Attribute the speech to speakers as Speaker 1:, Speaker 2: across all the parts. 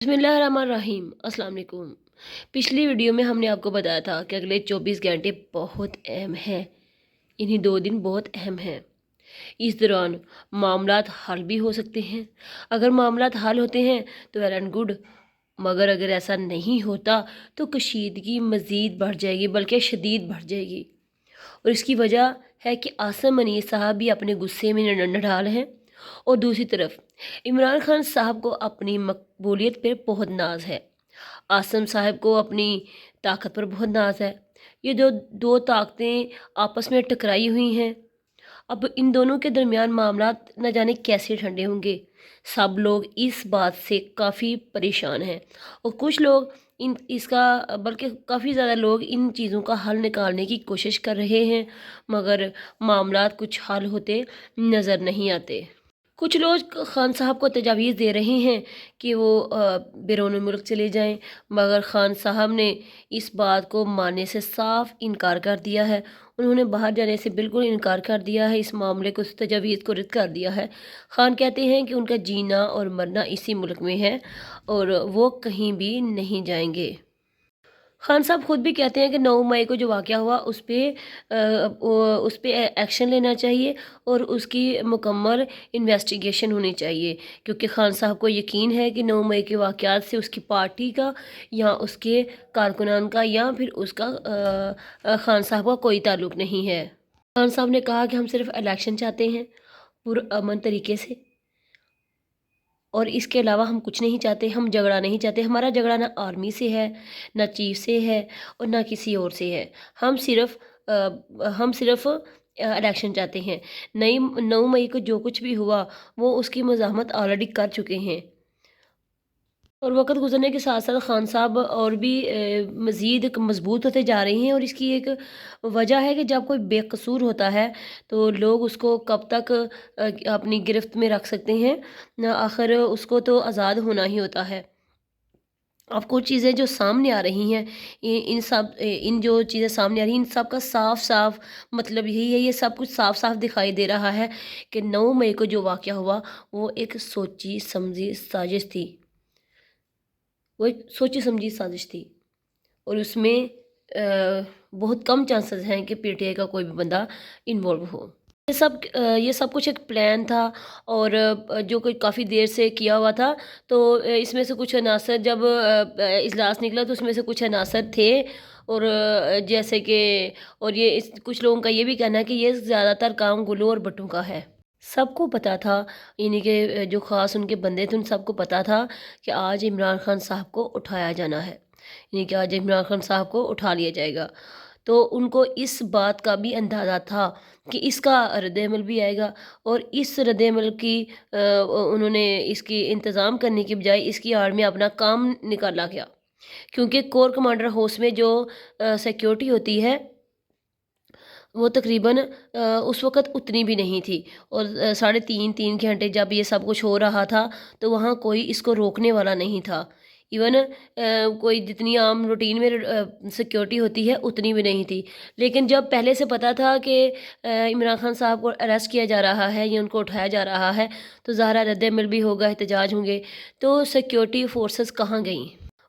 Speaker 1: बिस्मिल्लाहिर्रहमानिर्रहीम। अस्सलाम वालेकुम। पिछली वीडियो में हमने आपको बताया था कि अगले 24 घंटे बहुत अहम हैं। इन्हीं 2 दिन बहुत अहम हैं। इस दौरान मामलात हल भी हो सकते हैं। अगर मामलात हल होते हैं तो वेल एंड गुड, मगर अगर ऐसा नहीं होता तो कशीदगी मज़ीद बढ़ जाएगी, बल्कि शदीद बढ़ जाएगी। और इसकी वजह है कि आसिम मनीर साहब भी अपने गुस्से में नढाल हैं, और दूसरी तरफ इमरान खान साहब को अपनी मकबूलियत पर बहुत नाज है। आसिम साहब को अपनी ताकत पर बहुत नाज है। ये दो दो ताकतें आपस में टकराई हुई हैं। अब इन दोनों के दरमियान मामलात न जाने कैसे ठंडे होंगे। सब लोग इस बात से काफ़ी परेशान हैं, और कुछ लोग इन इसका बल्कि काफ़ी ज़्यादा लोग इन चीज़ों का हल निकालने की कोशिश कर रहे हैं, मगर मामलात कुछ हल होते नज़र नहीं आते। कुछ लोग खान साहब को तजावीज़ दे रहे हैं कि वो बैरून मुल्क चले जाएं, मगर खान साहब ने इस बात को मानने से साफ इनकार कर दिया है। उन्होंने बाहर जाने से बिल्कुल इनकार कर दिया है, इस मामले को, इस तजावीज़ को रद्द कर दिया है। खान कहते हैं कि उनका जीना और मरना इसी मुल्क में है और वो कहीं भी नहीं जाएंगे। खान साहब खुद भी कहते हैं कि 9 मई को जो वाक़या हुआ उस पे एक्शन लेना चाहिए और उसकी मुकम्मल इन्वेस्टिगेशन होनी चाहिए, क्योंकि खान साहब को यकीन है कि 9 मई के वाक़यात से उसकी पार्टी का या उसके कारकुनान का या फिर उसका खान साहब का कोई ताल्लुक़ नहीं है। खान साहब ने कहा कि हम सिर्फ इलेक्शन चाहते हैं पुरअमन तरीके से, और इसके अलावा हम कुछ नहीं चाहते, हम झगड़ा नहीं चाहते। हमारा झगड़ा ना आर्मी से है, ना चीफ से है, और ना किसी और से है। हम सिर्फ इलेक्शन चाहते हैं। नई 9 मई को जो कुछ भी हुआ वो उसकी मज़ाहमत ऑलरेडी कर चुके हैं, और वक़्त गुज़रने के साथ साथ खान साहब और भी मज़ीद मज़बूत होते जा रहे हैं। और इसकी एक वजह है कि जब कोई बेकसूर होता है तो लोग उसको कब तक अपनी गिरफ्त में रख सकते हैं, आखिर उसको तो आज़ाद होना ही होता है। अब कुछ चीज़ें जो सामने आ रही हैं, इन जो चीज़ें सामने आ रही हैं, इन सब का साफ साफ मतलब यही है, ये सब कुछ साफ साफ दिखाई दे रहा है कि 9 मई को जो वाक़या हुआ वो एक सोची समझी साजिश थी। वो एक सोची समझी साजिश थी, और उसमें बहुत कम चांसेस हैं कि पीटीआई का कोई भी बंदा इन्वॉल्व हो। ये सब कुछ एक प्लान था, और जो कोई काफ़ी देर से किया हुआ था। तो इसमें से कुछ अनासर जब इजलास निकला तो उसमें से कुछ अनासर थे, और जैसे कि और ये कुछ लोगों का ये भी कहना है कि ये ज़्यादातर काम गुल्लू और भुट्टो का है। सबको पता था, इन्हीं के जो ख़ास उनके बंदे थे उन सबको पता था कि आज इमरान खान साहब को उठाया जाना है, यानी कि आज इमरान खान साहब को उठा लिया जाएगा। तो उनको इस बात का भी अंदाज़ा था कि इसका रद्द-ए-अमल भी आएगा, और इस रद्द-ए-अमल की उन्होंने इसकी इंतज़ाम करने की बजाय इसकी आड़ में अपना काम निकाला गया, क्योंकि कोर कमांडर हाउस में जो सिक्योरिटी होती है वो तकरीबन उस वक़्त उतनी भी नहीं थी, और साढ़े 3 घंटे जब ये सब कुछ हो रहा था तो वहाँ कोई इसको रोकने वाला नहीं था। इवन कोई जितनी आम रूटीन में सिक्योरिटी होती है उतनी भी नहीं थी। लेकिन जब पहले से पता था कि इमरान खान साहब को अरेस्ट किया जा रहा है या उनको उठाया जा रहा है, तो ज़ाहिर है रद्द-ए-अमल भी होगा, एहतजाज होंगे, तो सिक्योरिटी फोर्सेस कहाँ गईं?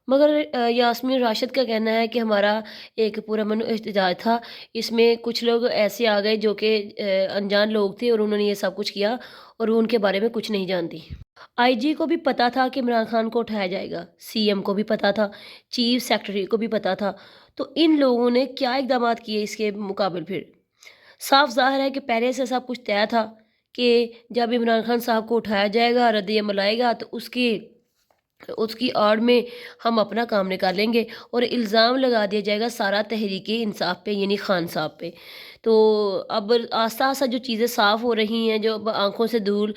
Speaker 1: मगर यास्मीन राशिद का कहना है कि हमारा एक पुरअमन एहतजाज था, इसमें कुछ लोग ऐसे आ गए जो कि अनजान लोग थे, और उन्होंने ये सब कुछ किया, और वो उनके बारे में कुछ नहीं जानती। आईजी को भी पता था कि इमरान खान को उठाया जाएगा, सीएम को भी पता था, चीफ सेक्रेटरी को भी पता था। तो इन लोगों ने क्या इक़दामात किए इसके मुकाबिल फिर? साफ ज़ाहिर है कि पहले से सब कुछ तय था कि जब इमरान खान साहब को उठाया जाएगा, रद्द-ए-अमल आएगा, तो उसकी आड़ में हम अपना काम निकालेंगे, और इल्ज़ाम लगा दिया जाएगा सारा तहरीक-ए-इंसाफ पे, यानी खान साहब पे। तो अब आस्ता-आस्ता जो चीज़ें साफ़ हो रही हैं, जो अब आँखों से धूल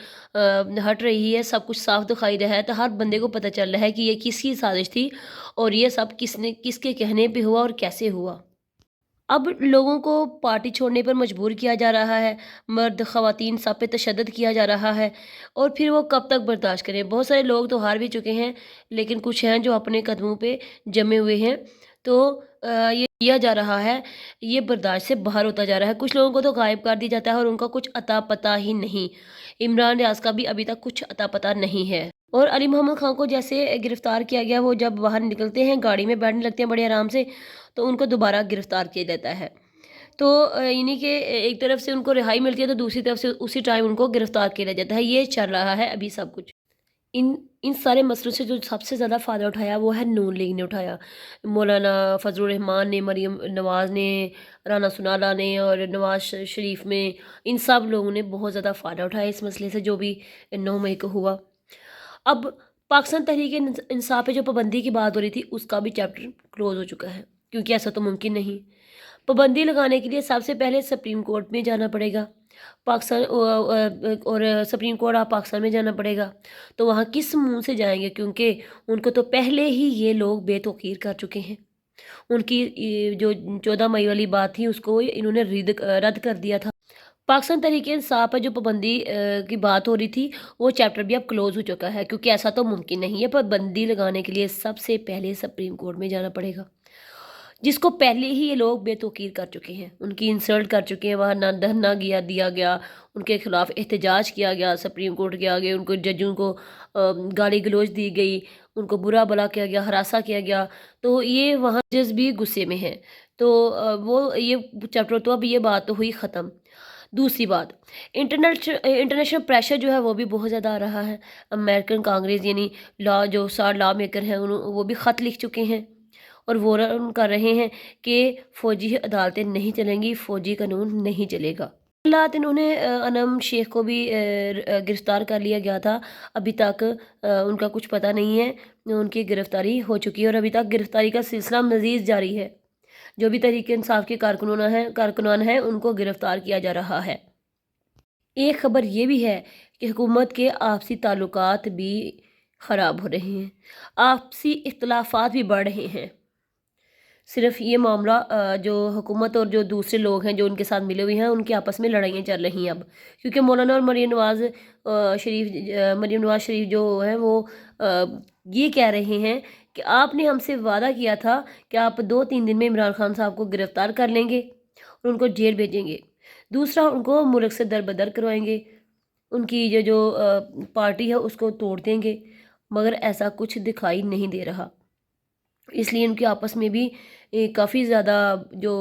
Speaker 1: हट रही है, सब कुछ साफ़ दिखाई दे रहा है, तो हर बंदे को पता चल रहा है कि ये किसकी साजिश थी, और ये सब किसके कहने पे हुआ और कैसे हुआ। अब लोगों को पार्टी छोड़ने पर मजबूर किया जा रहा है, मर्द ख़वातीन सब पे तशद्दुद किया जा रहा है, और फिर वो कब तक बर्दाश्त करें। बहुत सारे लोग तो हार भी चुके हैं, लेकिन कुछ हैं जो अपने कदमों पे जमे हुए हैं। तो ये किया जा रहा है, ये बर्दाश्त से बाहर होता जा रहा है। कुछ लोगों को तो गायब कर दिया जाता है और उनका कुछ अता पता ही नहीं। इमरान रियाज का भी अभी तक कुछ अता पता नहीं है। اور علی محمد خان کو جیسے گرفتار کیا گیا، وہ جب باہر نکلتے ہیں گاڑی میں بیٹھنے لگتے ہیں بڑے آرام سے، تو ان کو دوبارہ گرفتار کیا جاتا ہے۔ تو یعنی کہ ایک طرف سے ان کو رہائی ملتی ہے تو دوسری طرف سے اسی ٹائم ان کو گرفتار کیا جاتا ہے۔ یہ چل رہا ہے ابھی سب کچھ۔ ان ان سارے مسئلوں سے جو سب سے زیادہ فائدہ اٹھایا وہ ہے نون لیگ نے اٹھایا۔ مولانا فضل الرحمان نے، مریم نواز نے، رانا ثناء اللہ نے اور نواز شریف میں، ان سب لوگوں نے بہت زیادہ فائدہ اٹھایا اس مسئلے سے جو بھی 9 مئی کو ہوا۔ اب پاکستان تحریک انصاف پہ جو پابندی کی بات ہو رہی تھی اس کا بھی چیپٹر کلوز ہو چکا ہے، کیونکہ ایسا تو ممکن نہیں۔ پابندی لگانے کے لیے سب سے پہلے سپریم کورٹ میں جانا پڑے گا، پاکستان اور سپریم کورٹ آپ پاکستان میں جانا پڑے گا، تو وہاں کس منہ سے جائیں گے؟ کیونکہ ان کو تو پہلے ہی یہ لوگ بے توقیر کر چکے ہیں۔ ان کی جو 14 مئی والی بات تھی اس کو انہوں نے رد کر دیا تھا۔ پاکستان تحریک انصاف پر جو پابندی کی بات ہو رہی تھی وہ چیپٹر بھی اب کلوز ہو چکا ہے، کیونکہ ایسا تو ممکن نہیں ہے۔ پابندی لگانے کے لیے سب سے پہلے سپریم کورٹ میں جانا پڑے گا، جس کو پہلے ہی یہ لوگ بے توقیر کر چکے ہیں، ان کی انسلٹ کر چکے ہیں، وہاں نہ دھرنا دیا گیا، ان کے خلاف احتجاج کیا گیا سپریم کورٹ کے آگے، ان کو ججوں کو گالی گلوچ دی گئی، ان کو برا بھلا کیا گیا، ہراساں کیا گیا، تو یہ وہاں جج بھی غصے میں ہیں۔ تو وہ یہ چیپٹر تو اب یہ بات تو ہوئی ختم۔ دوسری بات، انٹرنیشنل پریشر جو ہے وہ بھی بہت زیادہ آ رہا ہے۔ امریکن کانگریس یعنی جو 60 لا میکر ہیں وہ بھی خط لکھ چکے ہیں اور وارن کر رہے ہیں کہ فوجی عدالتیں نہیں چلیں گی، فوجی قانون نہیں چلے گا۔ انہوں نے انم شیخ کو بھی گرفتار کر لیا گیا تھا، ابھی تک ان کا کچھ پتہ نہیں ہے، ان کی گرفتاری ہو چکی ہے اور ابھی تک گرفتاری کا سلسلہ مزید جاری ہے۔ جو بھی تحریک انصاف کے کارکنان ہیں ان کو گرفتار کیا جا رہا ہے۔ ایک خبر یہ بھی ہے کہ حکومت کے آپسی تعلقات بھی خراب ہو رہے ہیں، آپسی اختلافات بھی بڑھ رہے ہیں۔ صرف یہ معاملہ جو حکومت اور جو دوسرے لوگ ہیں جو ان کے ساتھ ملے ہوئے ہیں ان کے آپس میں لڑائیاں چل رہی ہیں اب، کیونکہ مولانا اور مریم نواز شریف جو ہیں وہ یہ کہہ رہے ہیں کہ آپ نے ہم سے وعدہ کیا تھا کہ آپ 2-3 دن میں عمران خان صاحب کو گرفتار کر لیں گے اور ان کو جیل بھیجیں گے، دوسرا ان کو ملک سے دربدر کروائیں گے، ان کی جو پارٹی ہے اس کو توڑ دیں گے، مگر ایسا کچھ دکھائی نہیں دے رہا۔ اس لیے ان کے آپس میں بھی کافی زیادہ جو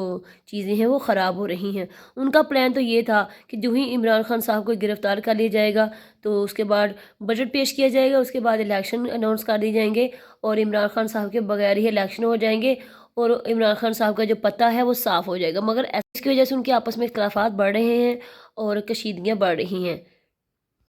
Speaker 1: چیزیں ہیں وہ خراب ہو رہی ہیں۔ ان کا پلان تو یہ تھا کہ جو ہی عمران خان صاحب کو گرفتار کر لیا جائے گا تو اس کے بعد بجٹ پیش کیا جائے گا، اس کے بعد الیکشن اناؤنس کر دی جائیں گے اور عمران خان صاحب کے بغیر ہی الیکشن ہو جائیں گے اور عمران خان صاحب کا جو پتہ ہے وہ صاف ہو جائے گا، مگر اس کی وجہ سے ان کے آپس میں اختلافات بڑھ رہے ہیں اور کشیدگیاں بڑھ رہی ہیں۔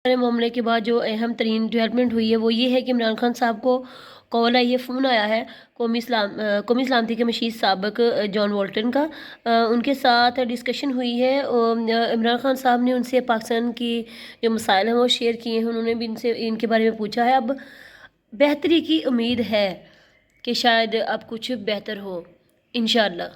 Speaker 1: معاملے کے بعد جو اہم ترین ڈیولپمنٹ ہوئی ہے وہ یہ ہے کہ عمران خان صاحب کو کال آئی ہے، فون آیا ہے قومی سلامتی کے مشیر سابق جان بولٹن کا، ان کے ساتھ ڈسکشن ہوئی ہے۔ عمران خان صاحب نے ان سے پاکستان کی جو مسائل ہیں وہ شیئر کیے ہیں، انہوں نے بھی ان کے بارے میں پوچھا ہے۔ اب بہتری کی امید ہے کہ شاید اب کچھ بہتر ہو انشاءاللہ۔